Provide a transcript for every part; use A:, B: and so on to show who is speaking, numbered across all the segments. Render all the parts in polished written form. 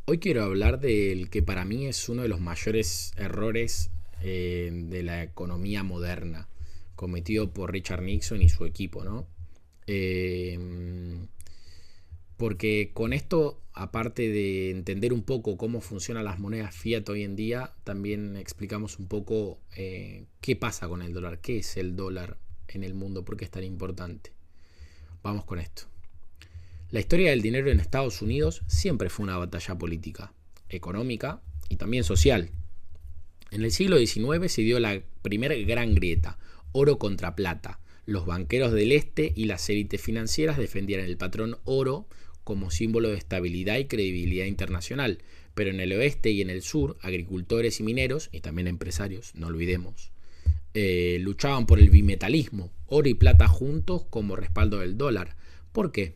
A: Hoy quiero hablar del que para mí es uno de los mayores errores de la economía moderna, cometido por Richard Nixon y su equipo, ¿no? Eh, Porque con esto, aparte de entender un poco cómo funcionan las monedas fiat hoy en día, también explicamos un poco qué pasa con el dólar, qué es el dólar en el mundo, por qué es tan importante. Vamos con esto. La historia del dinero en Estados Unidos siempre fue una batalla política, económica y también social. En el siglo XIX se dio la primera gran grieta, oro contra plata. Los banqueros del este y las élites financieras defendían el patrón oro como símbolo de estabilidad y credibilidad internacional, pero en el oeste y en el sur, agricultores y mineros, y también empresarios, no olvidemos, luchaban por el bimetalismo, oro y plata juntos como respaldo del dólar. ¿Por qué?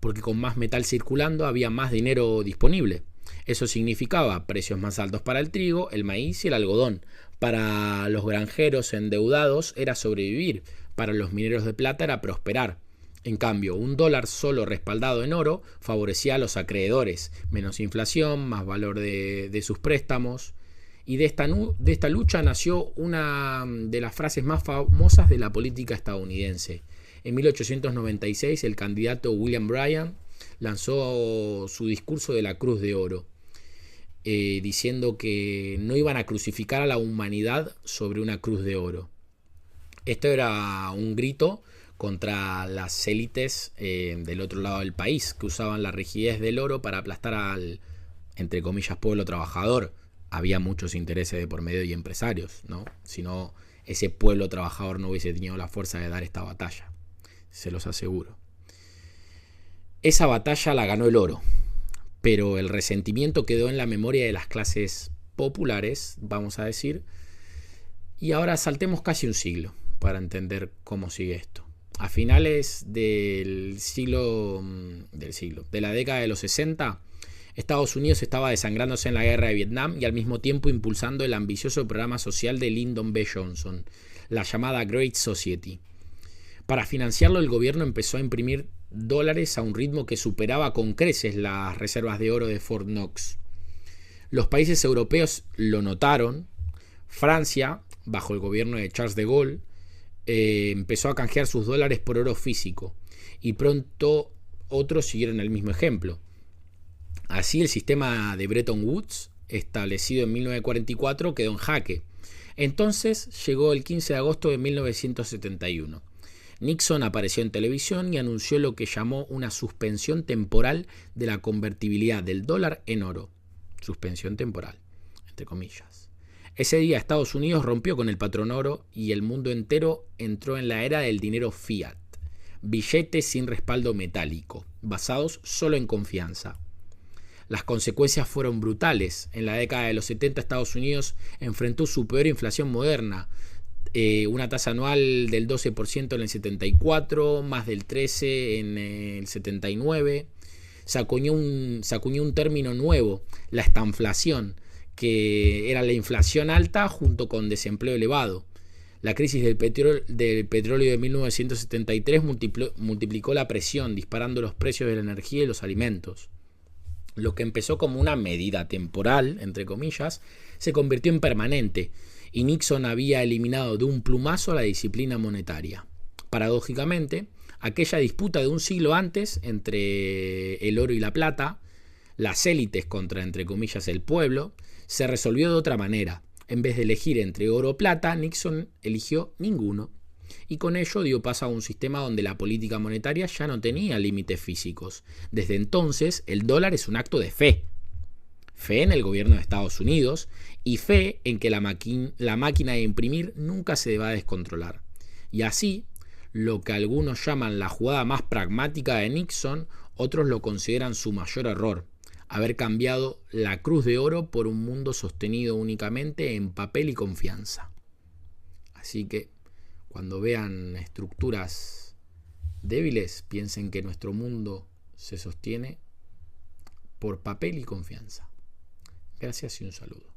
A: Porque con más metal circulando había más dinero disponible. Eso significaba precios más altos para el trigo, el maíz y el algodón. Para los granjeros endeudados era sobrevivir, para los mineros de plata era prosperar. En cambio, un dólar solo respaldado en oro favorecía a los acreedores, menos inflación, más valor de sus préstamos. Y de esta lucha nació una de las frases más famosas de la política estadounidense. En 1896 el candidato William Bryan lanzó su discurso de la Cruz de Oro, diciendo que no iban a crucificar a la humanidad sobre una cruz de oro. Esto era un grito contra las élites del otro lado del país, que usaban la rigidez del oro para aplastar al, entre comillas, pueblo trabajador. Había muchos intereses de por medio y empresarios, ¿no? Si no, ese pueblo trabajador no hubiese tenido la fuerza de dar esta batalla, se los aseguro. Esa batalla la ganó el oro, pero el resentimiento quedó en la memoria de las clases populares, vamos a decir, y ahora saltemos casi un siglo para entender cómo sigue esto. A finales de la década de los 60, Estados Unidos estaba desangrándose en la guerra de Vietnam y al mismo tiempo impulsando el ambicioso programa social de Lyndon B. Johnson, la llamada Great Society. Para financiarlo, el gobierno empezó a imprimir dólares a un ritmo que superaba con creces las reservas de oro de Fort Knox. Los países europeos lo notaron. Francia, bajo el gobierno de Charles de Gaulle, empezó a canjear sus dólares por oro físico y pronto otros siguieron el mismo ejemplo. Así el sistema de Bretton Woods, establecido en 1944, quedó en jaque. Entonces llegó el 15 de agosto de 1971. Nixon apareció en televisión y anunció lo que llamó una suspensión temporal de la convertibilidad del dólar en oro. Suspensión temporal, entre comillas. Ese día Estados Unidos rompió con el patrón oro y el mundo entero entró en la era del dinero fiat, billetes sin respaldo metálico, basados solo en confianza. Las consecuencias fueron brutales. En la década de los 70 Estados Unidos enfrentó su peor inflación moderna, una tasa anual del 12% en el 74, más del 13% en el 79. Se acuñó un término nuevo, la estanflación, que era la inflación alta junto con desempleo elevado. La crisis del petróleo de 1973 multiplicó la presión, disparando los precios de la energía y los alimentos. Lo que empezó como una medida temporal, entre comillas, se convirtió en permanente, y Nixon había eliminado de un plumazo la disciplina monetaria. Paradójicamente, aquella disputa de un siglo antes entre el oro y la plata, las élites contra, entre comillas, el pueblo, se resolvió de otra manera. En vez de elegir entre oro o plata, Nixon eligió ninguno. Y con ello dio paso a un sistema donde la política monetaria ya no tenía límites físicos. Desde entonces, el dólar es un acto de fe. Fe en el gobierno de Estados Unidos y fe en que la máquina de imprimir nunca se va a descontrolar. Y así, lo que algunos llaman la jugada más pragmática de Nixon, otros lo consideran su mayor error: haber cambiado la cruz de oro por un mundo sostenido únicamente en papel y confianza. Así que, cuando vean estructuras débiles, piensen que nuestro mundo se sostiene por papel y confianza. Gracias y un saludo.